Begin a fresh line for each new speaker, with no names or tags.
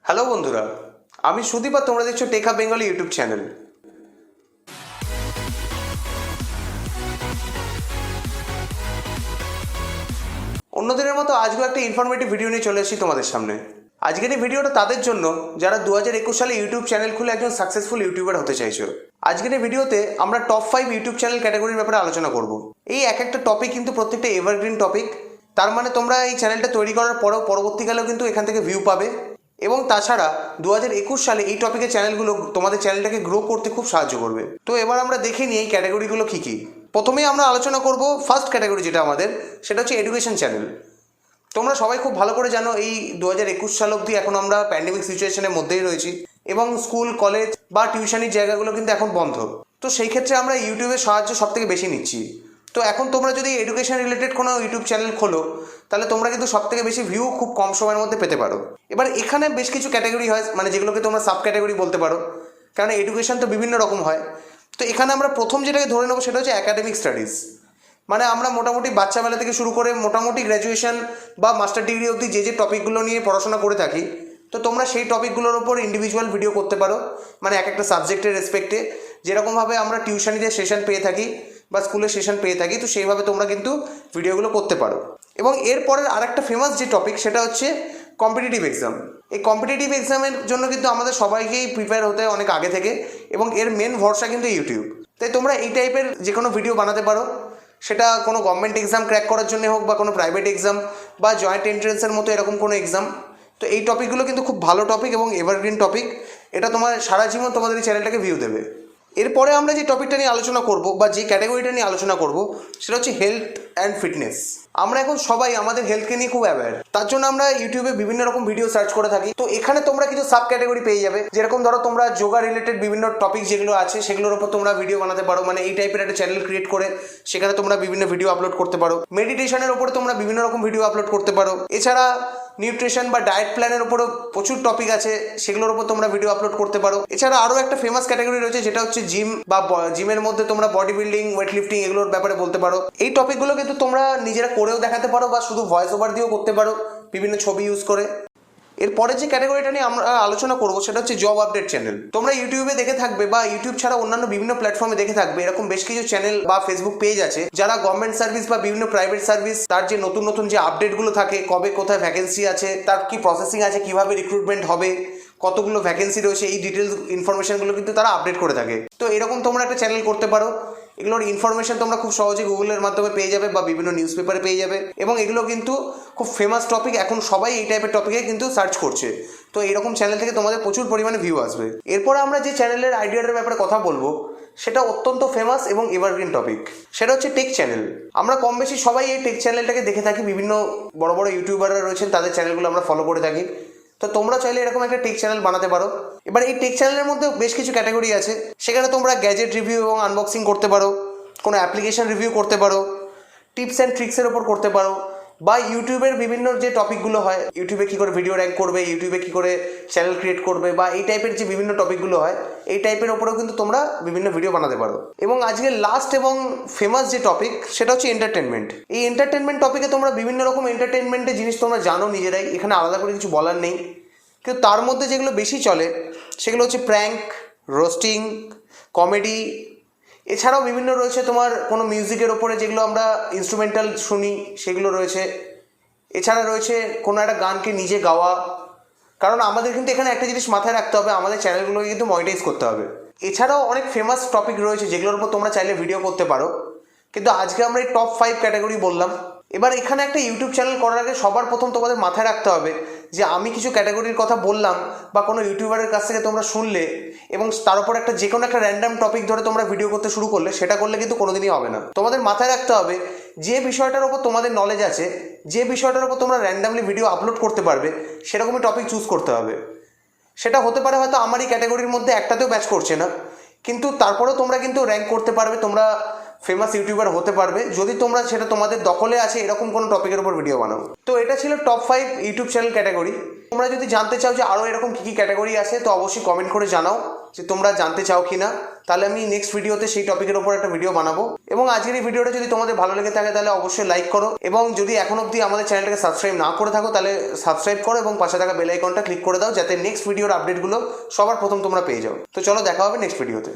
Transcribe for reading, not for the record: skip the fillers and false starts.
Hello বন্ধুরা, আমি সুদীপ আর তোমরা দেখছো টেকহাব বেঙ্গলি ইউটিউব চ্যানেল। অন্যদিনের মতো আজকেও একটা ইনফরমেটিভ ভিডিও নিয়ে চলে এসেছি তোমাদের সামনে। আজকের এই ভিডিওটা তাদের জন্য যারা 2021 সালে ইউটিউব চ্যানেল খুলে একজন সাকসেসফুল ইউটিউবার হতে চাইছো। আজকের এই ভিডিওতে আমরা টপ 5 ইউটিউব চ্যানেল ক্যাটাগরির ব্যাপারে আলোচনা করব। এই এক একটা টপিক কিন্তু প্রত্যেকটা এভারগ্রিন টপিক, তার মানে তোমরা এই চ্যানেলটা তৈরি করার পরেও পরবর্তীকালেও কিন্তু এখান থেকে ভিউ পাবে। এবং তাছাড়া 2021 সালে এই টপিকের চ্যানেলগুলো তোমাদের চ্যানেলটাকে গ্রো করতে খুব সাহায্য করবে। তো এবার আমরা দেখে নিই এই ক্যাটাগরিগুলো কী কী। প্রথমেই আমরা আলোচনা করব ফার্স্ট ক্যাটাগরি, যেটা আমাদের সেটা হচ্ছে এডুকেশন চ্যানেল। তোমরা সবাই খুব ভালো করে জানো এই 2021 সাল অবধি এখন আমরা প্যান্ডেমিক সিচুয়েশনের মধ্যেই রয়েছি এবং স্কুল কলেজ বা টিউশনির জায়গাগুলো কিন্তু এখন বন্ধ। তো সেই ক্ষেত্রে আমরা ইউটিউবের সাহায্য সব থেকে বেশি নিচ্ছি। তো এখন তোমরা যদি এডুকেশন রিলেটেড কোনো ইউটিউব চ্যানেল খোলো তাহলে তোমরা কিন্তু সব থেকে বেশি ভিউ খুব কম সময়ের মধ্যে পেতে পারো। এবার এখানে বেশ কিছু ক্যাটাগরি হয়, মানে যেগুলোকে তোমরা সাব ক্যাটাগরি বলতে পারো, কারণ এডুকেশন তো বিভিন্ন রকম হয়। তো এখানে আমরা প্রথম যেটাকে ধরে নেবো সেটা হচ্ছে অ্যাকাডেমিক স্টাডিজ। মানে আমরা মোটামুটি বাচ্চাবেলা থেকে শুরু করে মোটামুটি গ্র্যাজুয়েশন বা মাস্টার ডিগ্রি অবধি যে টপিকগুলো নিয়ে পড়াশোনা করে থাকি, তো তোমরা সেই টপিকগুলোর ওপর ইন্ডিভিজুয়াল ভিডিও করতে পারো। মানে এক একটা সাবজেক্টের রেসপেক্টে যেরকমভাবে আমরা টিউশনিতে সেশন পেয়ে থাকি বা স্কুলে সেশন পেয়ে থাকি, তো সেইভাবে তোমরা কিন্তু ভিডিওগুলো করতে পারো। এবং এরপরের আরেকটা ফেমাস যে টপিক সেটা হচ্ছে কম্পিটিটিভ এক্সাম। এই কম্পিটিটিভ এক্সামের জন্য কিন্তু আমাদের সবাইকেই প্রিপেয়ার হতে হয় অনেক আগে থেকে, এবং এর মেন ভরসা কিন্তু ইউটিউব। তাই তোমরা এই টাইপের যে কোনো ভিডিও বানাতে পারো, সেটা কোনো গভর্নমেন্ট এক্সাম ক্র্যাক করার জন্য হোক বা কোনো প্রাইভেট এক্সাম বা জয়েন্ট এন্ট্রেন্সের মতো এরকম কোনো এক্সাম। তো এই টপিকগুলো কিন্তু খুব ভালো টপিক এবং এভারগ্রিন টপিক। এটা তোমার সারা জীবন তোমাদের এই চ্যানেলটাকে ভিউ দেবে। এরপরে আমরা যে টপিকটা নিয়ে আলোচনা করব বা যে ক্যাটাগরিটা নিয়ে আলোচনা করব সেটা হচ্ছে হেলথ অ্যান্ড ফিটনেস। আমরা এখন সবাই আমাদের হেলথকে নিয়ে খুব অ্যাওয়্যার, তার জন্য আমরা ইউটিউবে বিভিন্ন রকম ভিডিও সার্চ করে থাকি। তো এখানে তোমরা কিছু সাব ক্যাটাগরি পেয়ে যাবে, যেরকম ধরো তোমরা যোগা রিলেটেড বিভিন্ন টপিক যেগুলো আছে সেগুলোর উপর তোমরা ভিডিও বানাতে পারো। মানে এই টাইপের একটা চ্যানেল ক্রিয়েট করে সেখানে তোমরা বিভিন্ন ভিডিও আপলোড করতে পারো। মেডিটেশনের উপরে তোমরা বিভিন্ন রকম ভিডিও আপলোড করতে পারো। এছাড়া নিউট্রিশন বা ডায়েট প্ল্যানের উপরেও প্রচুর টপিক আছে, সেগুলোর উপর তোমরা ভিডিও আপলোড করতে পারো। এছাড়া আরও একটা ফেমাস ক্যাটাগরি রয়েছে যেটা হচ্ছে জিম, বা জিমের মধ্যে তোমরা বডি বিল্ডিং, ওয়েট লিফটিং এগুলোর ব্যাপারে বলতে পারো। এই টপিকগুলো কিন্তু তোমরা নিজেরা করেও দেখাতে পারো বা শুধু ভয়েস ওভার দিয়েও করতে পারো বিভিন্ন ছবি ইউজ করে। এরপরে যে ক্যাটাগরিটা নিয়ে আমরা আলোচনা করবো সেটা হচ্ছে জব আপডেট চ্যানেল। তোমরা ইউটিউবে দেখে থাকবে বা ইউটিউব ছাড়া অন্যান্য বিভিন্ন প্ল্যাটফর্মে দেখে থাকবে এরকম বেশ কিছু চ্যানেল বা ফেসবুক পেজ আছে যারা গভর্নমেন্ট সার্ভিস বা বিভিন্ন প্রাইভেট সার্ভিস, তার যে নতুন নতুন যে আপডেটগুলো থাকে, কবে কোথায় ভ্যাকেন্সি আছে, তার কি প্রসেসিং আছে, কিভাবে রিক্রুটমেন্ট হবে, কতগুলো ভ্যাকেন্সি রয়েছে, এই ডিটেলস ইনফরমেশনগুলো কিন্তু তারা আপডেট করে থাকে। তো এরকম তোমরা একটা চ্যানেল করতে পারো। এগুলোর ইনফরমেশন তোমরা খুব সহজে গুগলের মাধ্যমে পেয়ে যাবে বা বিভিন্ন নিউজ পেপারে পেয়ে যাবে, এবং এগুলো কিন্তু খুব ফেমাস টপিক। এখন সবাই এই টাইপের টপিকে কিন্তু সার্চ করছে। তো এরকম চ্যানেল থেকে তোমাদের প্রচুর পরিমাণে ভিউ আসবে। এরপর আমরা যে চ্যানেলের আইডিয়াটার ব্যাপারে কথা বলবো সেটা অত্যন্ত ফেমাস এবং এভারগ্রিন টপিক, সেটা হচ্ছে টেক চ্যানেল। আমরা কম বেশি সবাই এই টেক চ্যানেলটাকে দেখে থাকি, বিভিন্ন বড় বড় ইউটিউবাররা রয়েছেন তাদের চ্যানেলগুলো আমরা ফলো করে থাকি। তো তোমরা চাইলে এরকম একটা টেক চ্যানেল বানাতে পারো। এবার এই টেক চ্যানেলের মধ্যে বেশ কিছু ক্যাটাগরি আছে, সেখানে তোমরা গ্যাজেট রিভিউ এবং আনবক্সিং করতে পারো, কোনো অ্যাপ্লিকেশন রিভিউ করতে পারো, টিপস অ্যান্ড ট্রিক্সের ওপর করতে পারো, বা ইউটিউবের বিভিন্ন যে টপিকগুলো হয়, ইউটিউবে কী করে ভিডিও র্যাঙ্ক করবে, ইউটিউবে কী করে চ্যানেল ক্রিয়েট করবে, বা এই টাইপের যে বিভিন্ন টপিকগুলো হয় এই টাইপের ওপরেও কিন্তু তোমরা বিভিন্ন ভিডিও বানাতে পারো। এবং আজকে লাস্ট এবং ফেমাস যে টপিক সেটা হচ্ছে এন্টারটেনমেন্ট। এই এন্টারটেনমেন্ট টপিকে তোমরা বিভিন্ন রকম এন্টারটেনমেন্টের জিনিস তোমরা জানো নিজেরাই, এখানে আলাদা করে কিছু বলার নেই। কিন্তু তার মধ্যে যেগুলো বেশি চলে সেগুলো হচ্ছে প্র্যাঙ্ক, রোস্টিং, কমেডি। এছাড়াও বিভিন্ন রয়েছে তোমার কোনো মিউজিকের ওপরে যেগুলো আমরা ইনস্ট্রুমেন্টাল শুনি সেগুলো রয়েছে। এছাড়া রয়েছে কোনো একটা গানকে নিজে গাওয়া, কারণ আমাদের কিন্তু এখানে একটা জিনিস মাথায় রাখতে হবে, আমাদের চ্যানেলগুলোকে কিন্তু মনিটাইজ করতে হবে। এছাড়াও অনেক ফেমাস টপিক রয়েছে যেগুলোর উপর তোমরা চাইলে ভিডিও করতে পারো, কিন্তু আজকে আমরা এই টপ 5 ক্যাটাগরি বললাম। এবার এখানে একটা ইউটিউব চ্যানেল করার আগে সবার প্রথম তোমাদের মাথায় রাখতে হবে যে আমি কিছু ক্যাটাগরির কথা বললাম বা কোনো ইউটিউবারের কাছ থেকে তোমরা শুনলে এবং তার উপর একটা যে কোনো একটা র্যান্ডাম টপিক ধরে তোমরা ভিডিও করতে শুরু করলে, সেটা করলে কিন্তু কোনোদিনই হবে না। তোমাদের মাথায় রাখতে হবে যে বিষয়টার উপর তোমাদের নলেজ আছে, যে বিষয়টার উপর তোমরা র্যান্ডামলি ভিডিও আপলোড করতে পারবে, সেরকমই টপিক চুজ করতে হবে। সেটা হতে পারে হয়তো আমার এই ক্যাটাগরির মধ্যে একটাতেও ব্যাচ করছে না, কিন্তু তারপরেও তোমরা কিন্তু র্যাঙ্ক করতে পারবে, তোমরা ফেমাস ইউটিউবার হতে পারবে যদি তোমরা সেটা তোমাদের দখলে আছে এরকম কোনো টপিকের উপর ভিডিও বানাও। তো এটা ছিল টপ 5 ইউটিউব চ্যানেল ক্যাটাগরি। তোমরা যদি জানতে চাও যে আরও এরকম কী কী ক্যাটাগরি আছে তো অবশ্যই কমেন্ট করে জানাও যে তোমরা জানতে চাও কি না, তাহলে আমি নেক্সট ভিডিওতে সেই টপিকের উপর একটা ভিডিও বানাবো। এবং আজকের এই ভিডিওটা যদি তোমাদের ভালো লেগে থাকে তাহলে অবশ্যই লাইক করো, এবং যদি এখন অবধি আমাদের চ্যানেলটাকে সাবস্ক্রাইব না করে থাকো তাহলে সাবস্ক্রাইব করো এবং পাশে থাকা বেল আইকনটা ক্লিক করে দাও যাতে নেক্সট ভিডিওর আপডেটগুলো সবার প্রথম তোমরা পেয়ে যাও। তো চলো দেখা হবে নেক্সট ভিডিওতে।